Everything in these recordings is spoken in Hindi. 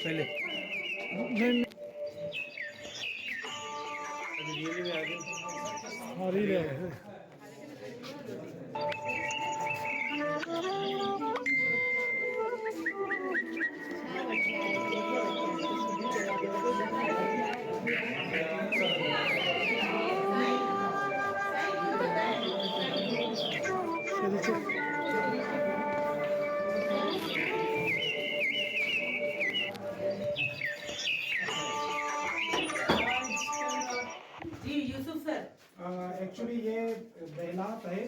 पहले नहीं रियली में आगे और ही रहे जी यूसुफ सर। एक्चुअली ये बेलात है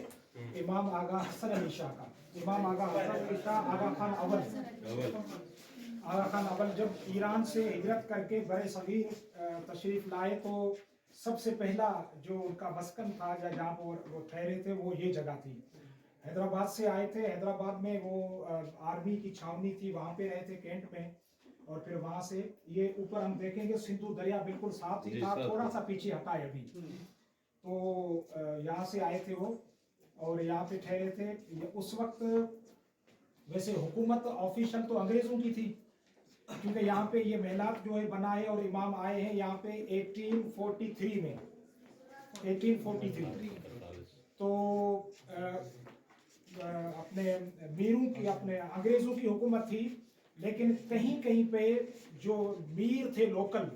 इमाम आगा हसन अली शाह का। इमाम आगा हसन अली शाह आगा खान अव्वल जब ईरान से हिजरत करके बड़े सगीर तशरीफ लाए तो सबसे पहला जो उनका मस्कन था या जहाँ पर वो ठहरे थे वो ये जगह थी। हैदराबाद से आए थे। हैदराबाद में वो आर्मी की छावनी थी, वहाँ पे रहे थे कैंट में। और फिर वहां से ये ऊपर हम देखेंगे सिंधु दरिया बिल्कुल साफ ही था, थोड़ा सा पीछे हटा है अभी। तो यहाँ से आए थे वो और यहाँ पे ठहरे थे। उस वक्त वैसे हुकूमत ऑफिशियल तो अंग्रेजों की थी, क्योंकि यहाँ पे ये महलात जो है बना है और इमाम आए हैं यहाँ पे 1843 में। 1843 तो अपने मीरों की, अपने अंग्रेजों की हुकूमत थी। लेकिन कहीं कहीं पे जो मीर थे लोकल,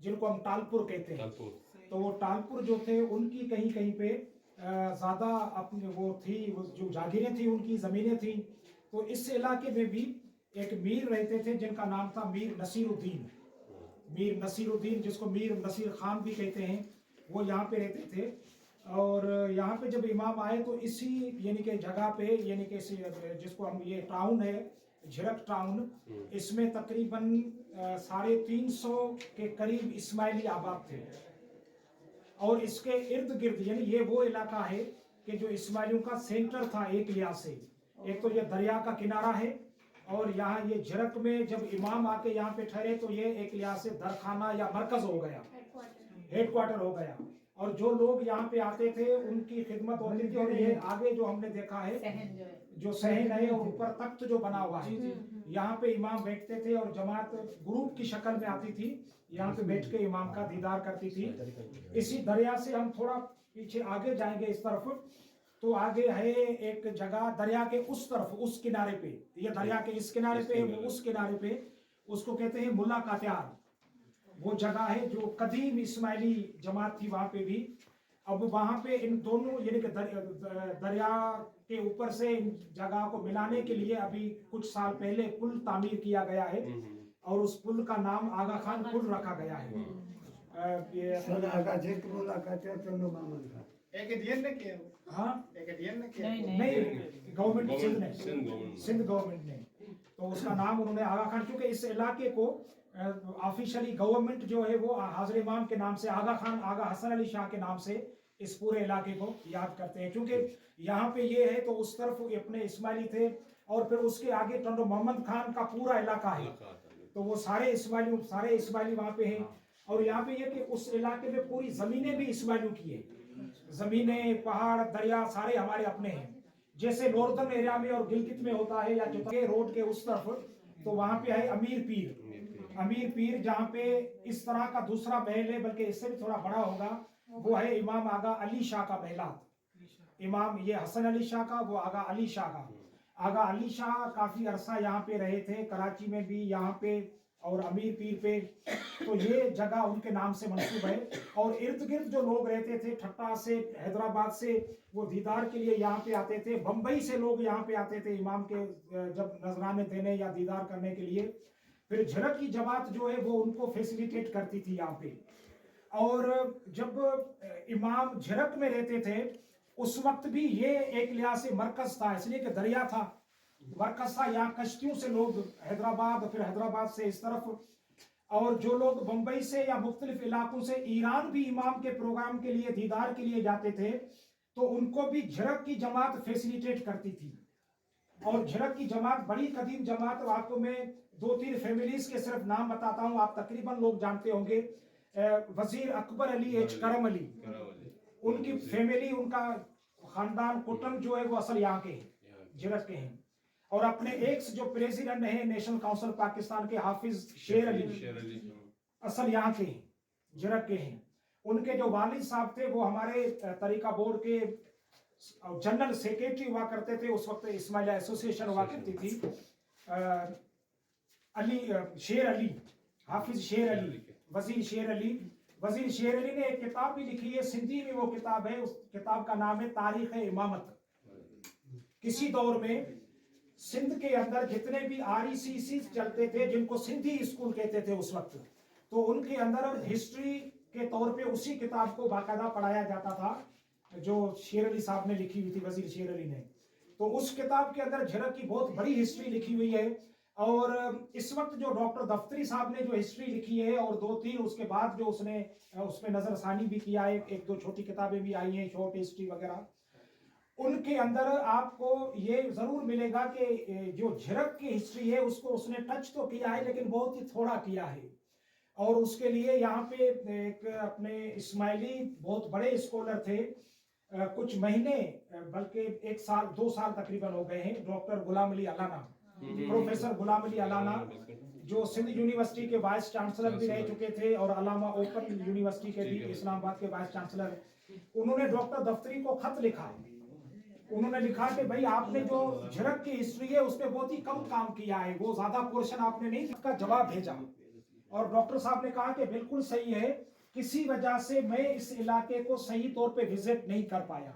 जिनको हम टालपुर कहते हैं, तो वो टालपुर जो थे उनकी कहीं कहीं पे ज्यादा अपने वो थी, वो जो जागीरें थी, उनकी जमीनें थी। तो इस इलाके में भी एक मीर रहते थे जिनका नाम था मीर नसीरुद्दीन। मीर नसीरुद्दीन, जिसको मीर नसीर खान भी कहते हैं, वो यहाँ पे रहते थे। और यहाँ पे जब इमाम आए तो इसी यानी कि जगह पे, यानी कि जिसको हम ये टाउन है झिरक टाउन, इसमें तकरीबन 350 के करीब इस्माइली आबाद थे। और इसके इर्द गिर्द यानी ये वो इलाका है कि जो इस्माइलियों का सेंटर था एक लिहाज से। एक तो ये दरिया का किनारा है और यहाँ ये झिरक में जब इमाम आके यहाँ पे ठहरे तो ये एक लिहाज से दरखाना या मरकज हो गया, हेडक्वार्टर हो गया। और जो लोग यहाँ पे आते थे उनकी खिदमत होती थी। और ये आगे जो हमने देखा है जो सहन है और ऊपर तख्त जो बना हुआ है, यहाँ पे इमाम बैठते थे और जमात ग्रुप की शक्ल में आती थी, यहाँ पे बैठ के इमाम का दीदार करती थी। इसी दरिया से हम थोड़ा पीछे आगे जाएंगे इस तरफ, तो आगे है एक जगह दरिया के उस तरफ, उस किनारे पे, ये दरिया के इस किनारे पे, वो उस किनारे पे, उसको कहते हैं मुल्ला कात्यार। वो जगह है जो कदीम इस्माइली जमात थी वहां पे भी। अब वहां पे इन दोनों यानी कि दरिया के ऊपर से इन जगह को मिलाने के लिए अभी कुछ साल पहले पुल तामीर किया गया है और उस पुल का नाम आगा खान पुल रखा गया है। नहीं, गवर्नमेंट सिंध गवर्नमेंट ने तो उसका नाम उन्होंने आगा खान, क्योंकि इस इलाके को ऑफिशियली गवर्नमेंट जो है वो हाजिर इमाम के नाम से, आगा खान आगा हसन अली शाह के नाम से इस पूरे इलाके को याद करते हैं। क्योंकि यहाँ पे ये है तो उस तरफ अपने इस्माइली थे और फिर उसके आगे टंडो मोहम्मद खान का पूरा इलाका है, तो वो सारे इस्माइली वहां पे हैं। और यहाँ पे ये कि उस इलाके में पूरी जमीनें भी इस्माइलियों की है, जमीनें, पहाड़, दरिया सारे हमारे अपने हैं। जैसे नॉर्दर्न एरिया में और गिलगित में होता है या जो रोड के उस तरफ, तो वहां पे है अमीर पीर जहाँ पे इस तरह का दूसरा महल है, बल्कि इससे भी थोड़ा बड़ा होगा, वो है इमाम आगा अली शाह का महलात। इमाम ये हसन अली शाह का, वो आगा अली शाह का। आगा अली शाह काफी अरसा यहाँ पे रहे थे, कराची में भी, यहाँ पे और अमीर पीर पे, तो ये जगह उनके नाम से मंसूब है। और इर्द गिर्द जो लोग रहते थे ठट्टा से, हैदराबाद से, वो दीदार के लिए यहाँ पे आते थे। बंबई से लोग यहाँ पे आते थे इमाम के जब नजराने देने या दीदार करने के लिए। फिर झिरक की जमात जो है वो उनको फैसिलिटेट करती थी यहाँ पे। और जब इमाम झिरक में रहते थे उस वक्त भी ये एक लिहाज से मरकज था, इसलिए कि दरिया था, मरकज था। यहाँ कश्तियों से लोग हैदराबाद, फिर हैदराबाद से इस तरफ, और जो लोग बंबई से या मुख्तलिफ इलाकों से ईरान भी इमाम के प्रोग्राम के लिए, दीदार के लिए जाते थे, तो उनको भी झिरक की जमात फैसिलिटेट करती थी। और झिरक की जमात बड़ी कदीम जमात, आपको मैं 2-3 फैमिलीज के सिर्फ नाम बताता हूं, आप तकरीबन लोग जानते होंगे। वजीर अकबर अली एच करम अली, उनकी फैमिली, उनका खानदान कुटुंब जो है वो असल यहाँ के हैं, झिरक के हैं। और अपने एक्स जो प्रेसिडेंट है नेशनल काउंसिल पाकिस्तान के हाफिज शेर अली, असल यहाँ के हैं, जरक के हैं। उनके जो वालिद साहब थे वो हमारे तरीका बोर्ड के जनरल सेक्रेटरी हुआ करते थे। उस वक्त इस्माइल एसोसिएशन हुआ करती थी। शेर अली, हाफिज शेर अली, वजीर शेर अली ने एक किताब भी लिखी है, सिंधी में वो किताब है। उस किताब का नाम है तारीख इमामत। किसी दौर में सिंध के अंदर जितने भी RECC चलते थे, जिनको सिंधी स्कूल कहते थे उस वक्त, तो उनके अंदर हिस्ट्री के तौर पे उसी किताब को बाकायदा पढ़ाया जाता था जो शेर अली साहब ने लिखी हुई थी, वजीर शेर अली ने। तो उस किताब के अंदर झरक की बहुत बड़ी हिस्ट्री लिखी हुई है। और इस वक्त जो डॉक्टर दफ्तरी साहब ने जो हिस्ट्री लिखी है और 2-3 उसके बाद जो उसने उसमें नजरसानी भी किया है, 1-2 छोटी किताबें भी आई हैं, शॉर्ट हिस्ट्री वगैरह, उनके अंदर आपको ये जरूर मिलेगा कि जो झरक की हिस्ट्री है उसको उसने टच तो किया है लेकिन बहुत ही थोड़ा किया है। और उसके लिए यहाँ पे एक अपने इस्माइली बहुत बड़े स्कॉलर थे, कुछ महीने बल्कि 1 साल 2 साल तकरीबन हो गए हैं, doctor Ghulam Ali Alana, professor Ghulam Ali Alana, जो सिंध यूनिवर्सिटी के वाइस चांसलर भी रह चुके थे और अलामा ओपन यूनिवर्सिटी के भी इस्लामाबाद के वाइस चांसलर। उन्होंने डॉक्टर दफ्तरी को खत लिखा। उन्होंने लिखा कि भाई आपने जो झरक की हिस्ट्री है उस पर बहुत ही कम काम किया है, वो ज्यादा पोर्शन आपने नहीं, इसका जवाब भेजा। और डॉक्टर साहब ने कहा कि बिल्कुल सही है, किसी वजह से मैं इस इलाके को सही तौर पे विजिट नहीं कर पाया,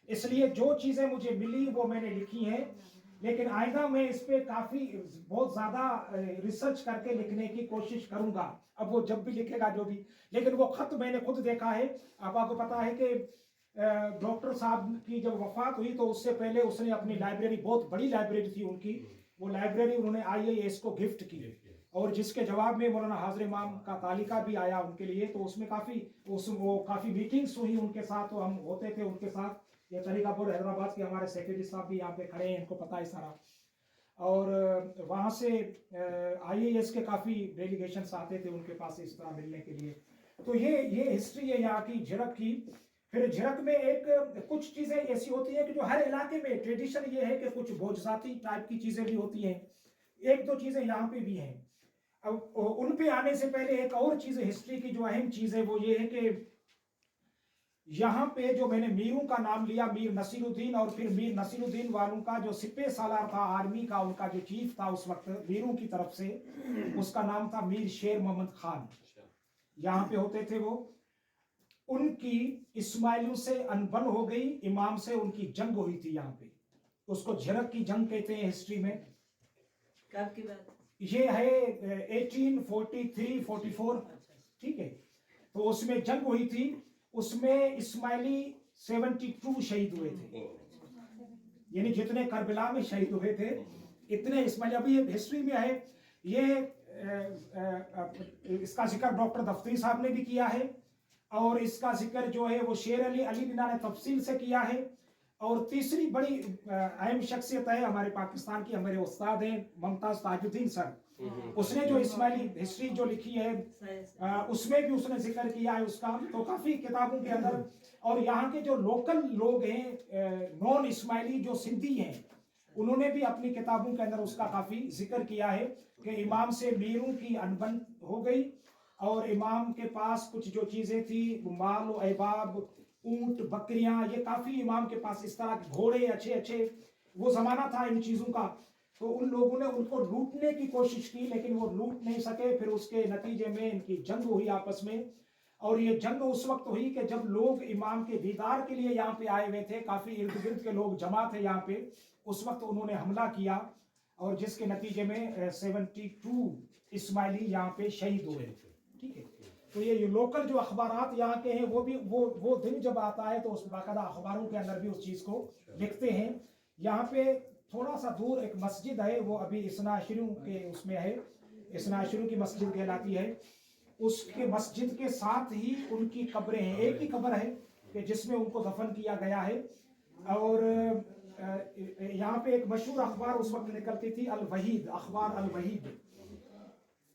इसलिए जो चीजें मुझे मिली वो मैंने लिखी हैं, लेकिन आइंदा मैं इस पे काफी बहुत ज्यादा रिसर्च करके लिखने की कोशिश करूंगा। अब वो जब भी लिखेगा जो भी, लेकिन वो खत मैंने खुद देखा है। अब आपको पता है कि डॉक्टर साहब की जब वफात हुई तो उससे पहले उसने अपनी लाइब्रेरी, बहुत बड़ी लाइब्रेरी थी उनकी, वो लाइब्रेरी उन्होंने IAS को गिफ्ट की, और जिसके जवाब में मौलाना हाजिर इमाम का तालिका भी आया उनके लिए। तो उसमें काफी मीटिंग्स हुई उनके साथ, तो हम होते थे उनके साथ। ये तरीका बोर्ड हैदराबाद के हमारे सेक्रेटरी साहब भी यहाँ पे खड़े हैं, इनको पता है सारा। और वहाँ से IAS के काफी डेलीगेशंस आते थे उनके पास इस तरह मिलने के लिए। तो ये हिस्ट्री है यहाँ की झरक की। फिर झरक में कुछ चीजें ऐसी होती है कि जो हर इलाके में ट्रेडिशन ये है कि कुछ भोजसाती टाइप की चीजें भी होती हैं, 1-2 चीजें यहाँ पे भी हैं। अब उन पे आने से पहले एक और चीज हिस्ट्री की जो अहम चीज है वो ये है कि यहाँ पे जो मैंने मीरों का नाम लिया, मीर नसीरुद्दीन, और फिर मीर नसीरुद्दीन वालों का जो सिपह सालार था आर्मी का, उनका जो चीफ था उस वक्त मीरों की तरफ से, उसका नाम था मीर शेर मोहम्मद खान। यहाँ पे होते थे वो। उनकी इस्माइलियों से अनबन हो गई, इमाम से उनकी जंग हुई थी यहाँ पे, उसको झरक की जंग कहते हैं हिस्ट्री में। कब की बात? ये है 1843-44, ठीक है। तो उसमें जंग हुई थी, उसमें इस्माइली 72 शहीद हुए थे, यानी जितने करबला में शहीद हुए थे इतने इस्माइली। अभी ये हिस्ट्री में है, ये इसका जिक्र डॉक्टर दफ्तरी साहब ने भी किया है, और इसका जिक्र जो है वो शेर अली बिना ने तफसील से किया है। और तीसरी बड़ी अहम शख्सियत है हमारे पाकिस्तान की, हमारे उस्ताद हैं मुमताज ताजुद्दीन सर, उसने जो इस्माइली हिस्ट्री जो लिखी है उसमें भी उसने जिक्र किया है उसका, तो काफी किताबों के अंदर। और यहाँ के जो लोकल लोग हैं नॉन इस्माइली जो सिंधी हैं, उन्होंने भी अपनी किताबों के अंदर उसका काफी जिक्र किया है कि इमाम से मीरों की अनबन हो गई, और इमाम के पास कुछ जो चीजें थी, माल और अहबाब, ऊंट, बकरियां, ये काफी इमाम के पास इस तरह के घोड़े अच्छे, वो जमाना था इन चीजों का। तो उन लोगों ने उनको लूटने की कोशिश की लेकिन वो लूट नहीं सके। फिर उसके नतीजे में इनकी जंग हुई आपस में, और ये जंग उस वक्त हुई कि जब लोग इमाम के दीदार के लिए यहाँ पे आए हुए थे, काफी इर्द गिर्द के लोग जमा थे यहाँ पे, उस वक्त उन्होंने हमला किया, और जिसके नतीजे में 72 इस्माइली यहाँ पे शहीद हुए, ठीक है। तो ये लोकल जो अखबारात यहाँ के हैं वो भी वो दिन जब आता है तो उस बाकायदा अखबारों के अंदर भी उस चीज को लिखते हैं। यहाँ पे थोड़ा सा दूर एक मस्जिद है, वो अभी इसनाशरू के उसमें है, इसनाशरू की मस्जिद कहलाती है। उसके मस्जिद के साथ ही उनकी कब्रें हैं, एक ही कब्र है कि जिसमें उनको दफन किया गया है। और यहाँ पे एक मशहूर अखबार उस वक्त निकलती थी, अल वहीद, अखबार अल वहीद।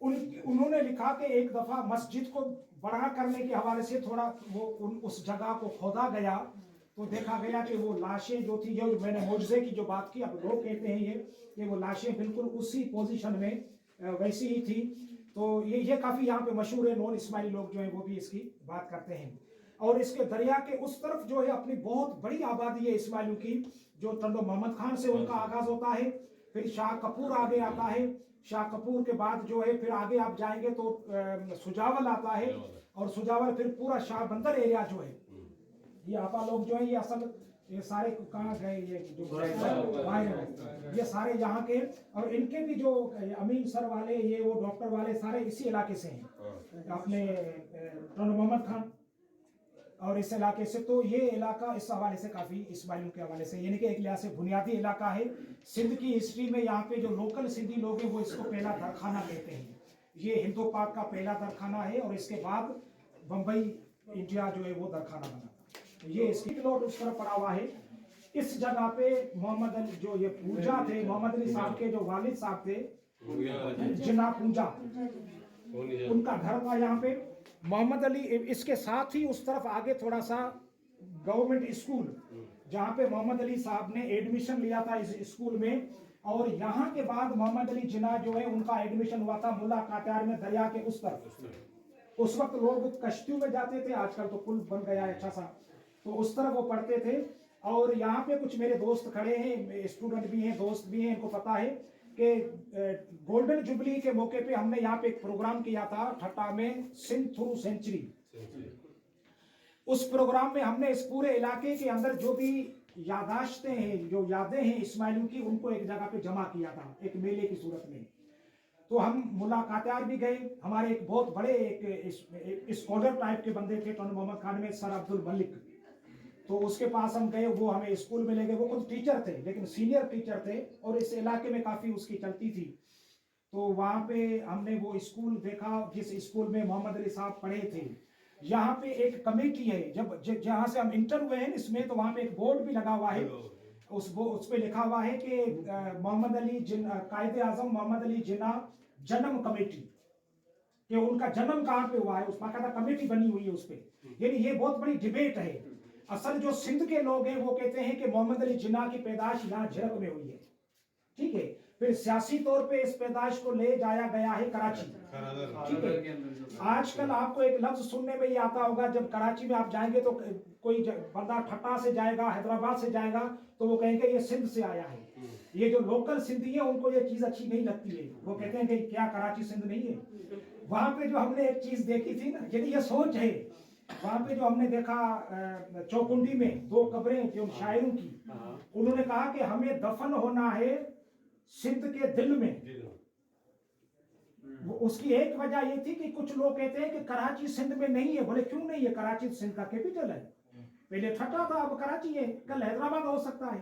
उन्होंने लिखा कि एक दफा मस्जिद को बड़ा करने के हवाले से थोड़ा वो उस जगह को खोदा गया, तो देखा गया कि वो लाशें जो थी, जो मैंने मुआवजे की जो बात की, अब लोग कहते हैं ये कि वो लाशें बिल्कुल उसी पोजीशन में वैसी ही थी। तो ये काफ़ी यहाँ पे मशहूर है, नॉन इस्माइली लोग जो है वो भी इसकी बात करते हैं। और इसके दरिया के उस तरफ जो है अपनी बहुत बड़ी आबादी है इस्माइलियों की, जो टंडो मोहम्मद खान से उनका आगाज होता है, फिर शाह कपूर आगे आता है, शाह कपूर के बाद जो है फिर आगे आप जाएंगे तो सुजावल आता है, और सुजावल फिर पूरा शाह बंदर एरिया जो है, ये आपा लोग जो है ये असल ये सारे कहाँ गए, ये जो ये सारे यहाँ के, और इनके भी जो अमीन सर वाले, ये वो डॉक्टर वाले सारे इसी इलाके से हैं, अपने टंडो मोहम्मद खान और इस इलाके से। तो ये इलाका इस हवाले से काफ़ी इस्माइलियों के हवाले से यानी कि एक लिहाज से बुनियादी इलाका है। सिंध की हिस्ट्री में यहाँ पे जो लोकल सिंधी लोग हैं वो इसको पहला दरखाना कहते हैं। ये हिंदू पाक का पहला दरखाना है, और इसके बाद बम्बई इंडिया जो है वो दरखाना बना था। ये इसकी प्लॉट उस तरफ पड़ा हुआ है। इस जगह पे मोहम्मद अली जो ये पूजा थे, मोहम्मद अली साहब के जो वालिद साहब थे जिन्ना पूजा, उनका घर था यहाँ पे। मोहम्मद अली, इसके साथ ही उस तरफ आगे थोड़ा सा गवर्नमेंट स्कूल, जहाँ पे मोहम्मद अली साहब ने एडमिशन लिया था इस स्कूल में, और यहाँ के बाद मोहम्मद अली जिन्ना जो है उनका एडमिशन हुआ था मुल्ला कात्यार में, दरिया के उस तरफ। उस वक्त लोग कश्तियों में जाते थे, आजकल तो पुल बन गया है अच्छा सा, तो उस तरफ वो पढ़ते थे। और यहाँ पे कुछ मेरे दोस्त खड़े हैं, स्टूडेंट भी हैं, दोस्त भी हैं, इनको पता है कि गोल्डन जुबली के मौके पे हमने यहाँ पे एक प्रोग्राम किया था ठट्टा में, सिंध थ्रू सेंचुरी। उस प्रोग्राम में हमने इस पूरे इलाके के अंदर जो भी यादाश्तें हैं, जो यादें हैं इस्माइलियों की, उनको एक जगह पे जमा किया था एक मेले की सूरत में। तो हम मुल्ला कात्यार भी गए, हमारे एक बहुत बड़े एक स्कॉलर टाइप के बंदे थे टंडो मोहम्मद खान में, सर अब्दुल मलिक, तो उसके पास हम गए, वो हमें स्कूल में ले गए। वो खुद टीचर थे लेकिन सीनियर टीचर थे, और इस इलाके में काफ़ी उसकी चलती थी। तो वहाँ पे हमने वो स्कूल देखा जिस स्कूल में मोहम्मद अली साहब पढ़े थे। यहाँ पे एक कमेटी है, जहाँ से हम इंटर हुए हैं इसमें, तो वहाँ पे एक बोर्ड भी लगा हुआ है, उस पे लिखा हुआ है कि मोहम्मद अली कायदे आजम मोहम्मद अली जिन्ना जन्म कमेटी, कि उनका जन्म कहाँ पे हुआ है, उस बाकायदा कमेटी बनी हुई है उस पे। यानी ये बहुत बड़ी डिबेट है। असल जो सिंध के लोग हैं वो कहते हैं कि मोहम्मद अली जिन्ना की पैदाश यहाँ झिरक में हुई है, ठीक है। फिर सियासी तौर पे इस पैदाश को ले जाया गया है कराची, ठीक है। आजकल आपको एक लफ्ज सुनने में ये आता होगा, जब कराची में आप जाएंगे तो कोई बंदा ठट्टा से जाएगा, हैदराबाद से जाएगा, तो वो कहेंगे ये सिंध से आया है। ये जो लोकल सिंधी है उनको ये चीज अच्छी नहीं लगती है, वो कहते हैं कि क्या कराची सिंध नहीं है। वहां पे जो हमने एक चीज देखी थी ना, यदि ये सोच है, वहां पे जो हमने देखा चौकुंडी में 2 कब्रें जो शायरों की, उन्होंने कहा कि हमें दफन होना है सिंध के दिल में। उसकी एक वजह ये थी कि कुछ लोग कहते हैं कि कराची सिंध में नहीं है। बोले क्यों नहीं है? कराची सिंध का कैपिटल है, पहले ठट्टा था, अब कराची है, कल हैदराबाद हो सकता है,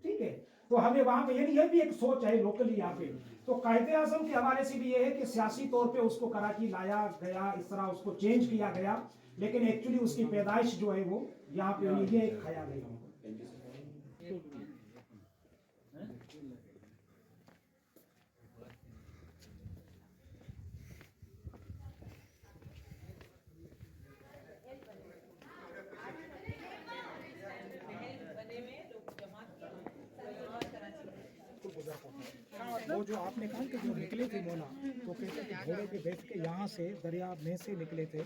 ठीक है। तो हमें वहां पे ये भी एक सोच है लोकली यहाँ पे। तो कायदे आजम के हवाले से भी ये है कि सियासी तौर पे उसको कराची लाया गया, इस तरह उसको चेंज किया गया, लेकिन एक्चुअली उसकी पैदाइश जो है वो यहाँ पे हुई है, एक ख्याल है। वो जो आपने कहा कि जो निकले थे मोना, तो कहते कि घोड़े पे बैठ के यहाँ से दरिया में से निकले थे।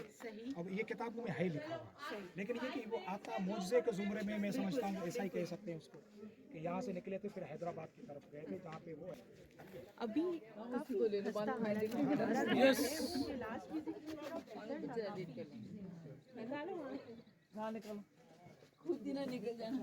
अब ये किताबों में है लिखा हुआ, लेकिन ये कि वो आता मुआवजे के जुमरे में मैं समझता हूँ ऐसा ही कह सकते हैं उसको, कि यहाँ से निकले थे फिर हैदराबाद की तरफ गए थे, जहाँ पे वो है अभी खुद ही ना निकल जाना।